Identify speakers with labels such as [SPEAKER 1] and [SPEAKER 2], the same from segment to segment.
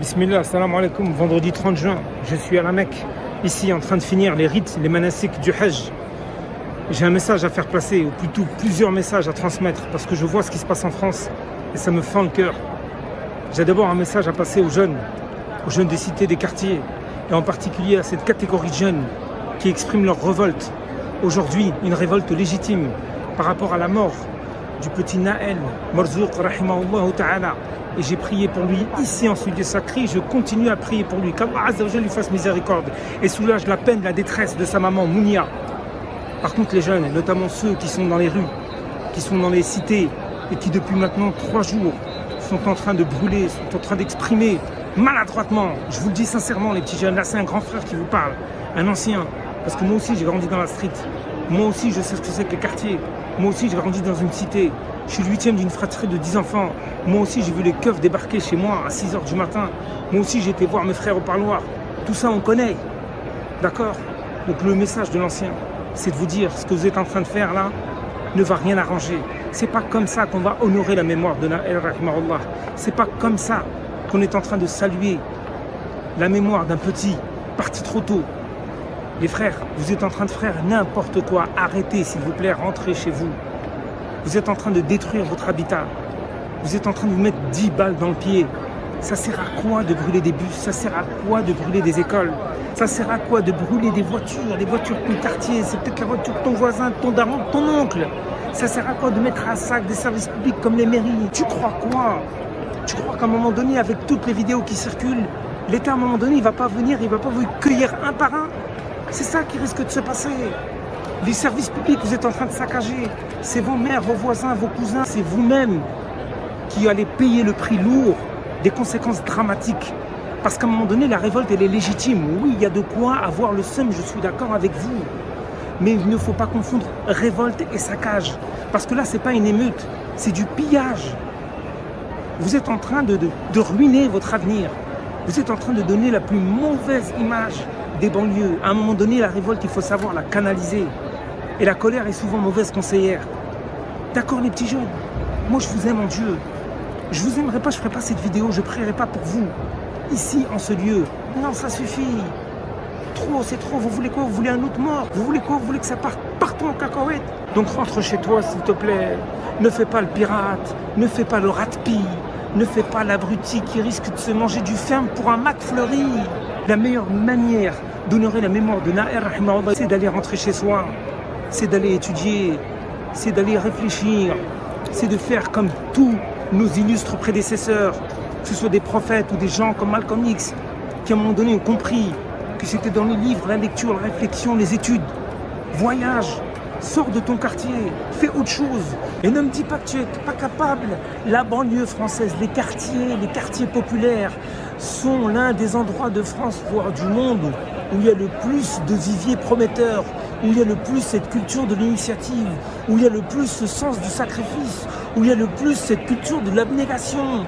[SPEAKER 1] Bismillah, salam alaikum, vendredi 30 juin, je suis à la Mecque, ici en train de finir les rites, les manasiks du Hajj. J'ai un message à faire passer, ou plutôt plusieurs messages à transmettre, parce que je vois ce qui se passe en France et ça me fend le cœur. J'ai d'abord un message à passer aux jeunes des cités, des quartiers, et en particulier à cette catégorie de jeunes qui expriment leur révolte. Aujourd'hui, une révolte légitime par rapport à la mort du petit Naël Marzouk, rahimahullah ta'ala. Et j'ai prié pour lui ici en ce lieu sacré. Je continue à prier pour lui. Qu'Allah Azza wa Jalla lui fasse miséricorde et soulage la peine, la détresse de sa maman Mounia. Par contre, les jeunes, notamment ceux qui sont dans les rues, qui sont dans les cités et qui depuis maintenant 3 jours sont en train de brûler, sont en train d'exprimer maladroitement. Je vous le dis sincèrement, les petits jeunes. Là, c'est un grand frère qui vous parle, un ancien. Parce que moi aussi, j'ai grandi dans la street. Moi aussi, je sais ce que c'est que les quartiers. Moi aussi, j'ai grandi dans une cité. Je suis le 8e d'une fratrie de 10 enfants. Moi aussi, j'ai vu les keufs débarquer chez moi à 6h du matin. Moi aussi, j'ai été voir mes frères au parloir. Tout ça, on connaît. D'accord? Donc le message de l'ancien, c'est de vous dire, ce que vous êtes en train de faire là ne va rien arranger. C'est pas comme ça qu'on va honorer la mémoire de Naël rahimahullah. C'est pas comme ça qu'on est en train de saluer la mémoire d'un petit parti trop tôt. Les frères, vous êtes en train de faire n'importe quoi. Arrêtez, s'il vous plaît, rentrez chez vous. Vous êtes en train de détruire votre habitat. Vous êtes en train de vous mettre 10 balles dans le pied. Ça sert à quoi de brûler des bus? Ça sert à quoi de brûler des écoles? Ça sert à quoi de brûler des voitures de ton quartier? C'est peut-être la voiture de ton voisin, de ton daron, de ton oncle. Ça sert à quoi de mettre à sac des services publics comme les mairies? Tu crois quoi? Tu crois qu'à un moment donné, avec toutes les vidéos qui circulent, l'État, à un moment donné, il ne va pas venir, il ne va pas vous cueillir un par un? C'est ça qui risque de se passer. Les services publics, vous êtes en train de saccager. C'est vos mères, vos voisins, vos cousins. C'est vous-même qui allez payer le prix lourd des conséquences dramatiques. Parce qu'à un moment donné, la révolte, elle est légitime. Oui, il y a de quoi avoir le seum, je suis d'accord avec vous. Mais il ne faut pas confondre révolte et saccage. Parce que là, ce n'est pas une émeute, c'est du pillage. Vous êtes en train de ruiner votre avenir. Vous êtes en train de donner la plus mauvaise image des banlieues. À un moment donné, la révolte, il faut savoir la canaliser. Et la colère est souvent mauvaise conseillère. D'accord, les petits jeunes? Moi, je vous aime en Dieu. Je vous aimerais pas, je ferai pas cette vidéo, je prierai pas pour vous. Ici, en ce lieu. Non, ça suffit. Trop, c'est trop. Vous voulez quoi? Vous voulez un autre mort? Vous voulez quoi? Vous voulez que ça parte partout en cacahuète? Donc rentre chez toi, s'il te plaît. Ne fais pas le pirate. Ne fais pas le rat-pie. Ne fais pas l'abruti qui risque de se manger du ferme pour un McFlurry. La meilleure manière d'honorer la mémoire de Naël rahimahullah, c'est d'aller rentrer chez soi. C'est d'aller étudier. C'est d'aller réfléchir. C'est de faire comme tous nos illustres prédécesseurs, que ce soit des prophètes ou des gens comme Malcolm X, qui à un moment donné ont compris que c'était dans les livres, la lecture, la réflexion, les études. Voyage, sors de ton quartier, fais autre chose. Et ne me dis pas que tu n'es pas capable. La banlieue française, les quartiers populaires sont l'un des endroits de France, voire du monde, où il y a le plus de viviers prometteurs, où il y a le plus cette culture de l'initiative, où il y a le plus ce sens du sacrifice, où il y a le plus cette culture de l'abnégation.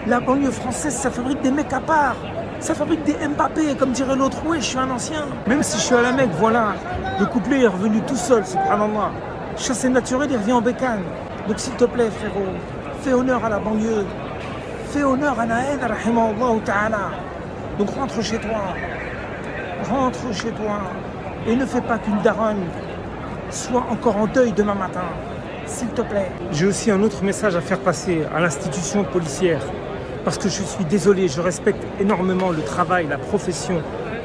[SPEAKER 1] La banlieue française, ça fabrique des mecs à part. Ça fabrique des Mbappé, comme dirait l'autre. Oui, je suis un ancien. Même si je suis à la Mecque, voilà. Le couplet est revenu tout seul, subhanallah. Chassé naturel, il revient en bécane. Donc s'il te plaît, frérot, fais honneur à la banlieue. Fais honneur à Naël, rahimahullah ta'ala. Donc rentre chez toi. Rentre chez toi. Et ne fais pas qu'une daronne soit encore en deuil demain matin. S'il te plaît. J'ai aussi un autre message à faire passer à l'institution policière. Parce que je suis désolé, je respecte énormément le travail, la profession,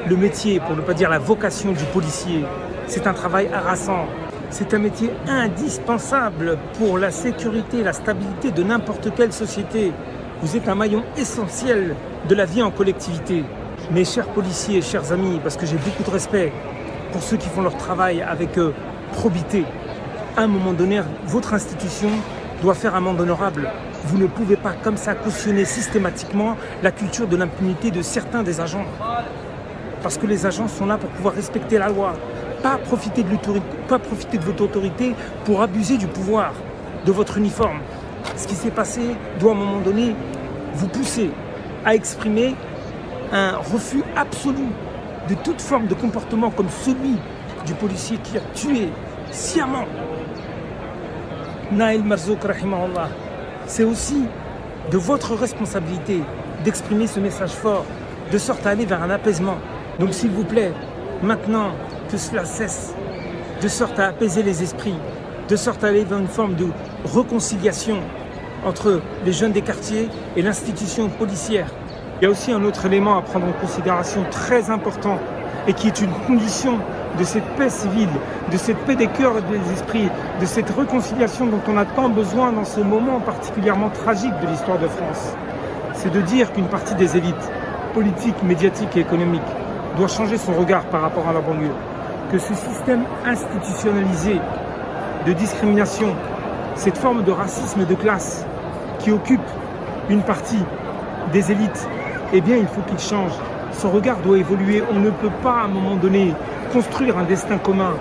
[SPEAKER 1] le métier, pour ne pas dire la vocation du policier. C'est un travail harassant. C'est un métier indispensable pour la sécurité, la stabilité de n'importe quelle société. Vous êtes un maillon essentiel de la vie en collectivité. Mes chers policiers, chers amis, parce que j'ai beaucoup de respect pour ceux qui font leur travail avec probité. À un moment donné, votre institution doit faire amende honorable. Vous ne pouvez pas comme ça cautionner systématiquement la culture de l'impunité de certains des agents. Parce que les agents sont là pour pouvoir respecter la loi. Pas profiter de votre autorité pour abuser du pouvoir, de votre uniforme. Ce qui s'est passé doit à un moment donné vous pousser à exprimer un refus absolu de toute forme de comportement comme celui du policier qui a tué sciemment Naël Marzouk rahimahullah. C'est aussi de votre responsabilité d'exprimer ce message fort, de sorte à aller vers un apaisement. Donc s'il vous plaît, maintenant que cela cesse, de sorte à apaiser les esprits, de sorte à aller vers une forme de réconciliation entre les jeunes des quartiers et l'institution policière. Il y a aussi un autre élément à prendre en considération très important et qui est une condition de cette paix civile, de cette paix des cœurs et des esprits, de cette réconciliation dont on a tant besoin dans ce moment particulièrement tragique de l'histoire de France. C'est de dire qu'une partie des élites politiques, médiatiques et économiques doit changer son regard par rapport à la banlieue, que ce système institutionnalisé de discrimination, cette forme de racisme de classe qui occupe une partie des élites, eh bien il faut qu'il change. Son regard doit évoluer. On ne peut pas à un moment donné construire un destin commun,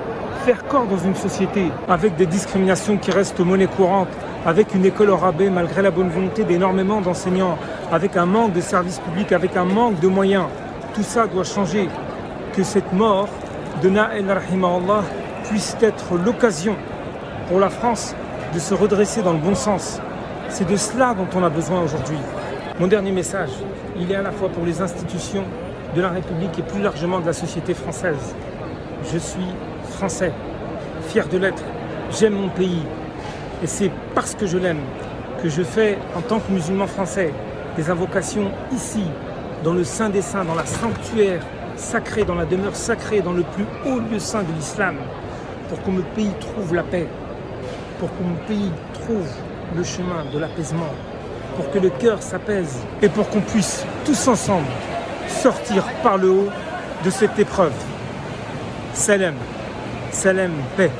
[SPEAKER 1] faire corps dans une société avec des discriminations qui restent monnaie courante, avec une école au rabais malgré la bonne volonté d'énormément d'enseignants, avec un manque de services publics, avec un manque de moyens. Tout ça doit changer. Que cette mort de Naël rahimahullah puisse être l'occasion pour la France de se redresser dans le bon sens. C'est de cela dont on a besoin aujourd'hui. Mon dernier message, il est à la fois pour les institutions de la République et plus largement de la société française. Je suis français, fier de l'être, j'aime mon pays et c'est parce que je l'aime que je fais en tant que musulman français des invocations ici, dans le Saint des Saints, dans la sanctuaire sacrée, dans la demeure sacrée, dans le plus haut lieu saint de l'islam, pour que mon pays trouve la paix, pour que mon pays trouve le chemin de l'apaisement, pour que le cœur s'apaise et pour qu'on puisse tous ensemble sortir par le haut de cette épreuve. Salam, salam, paix.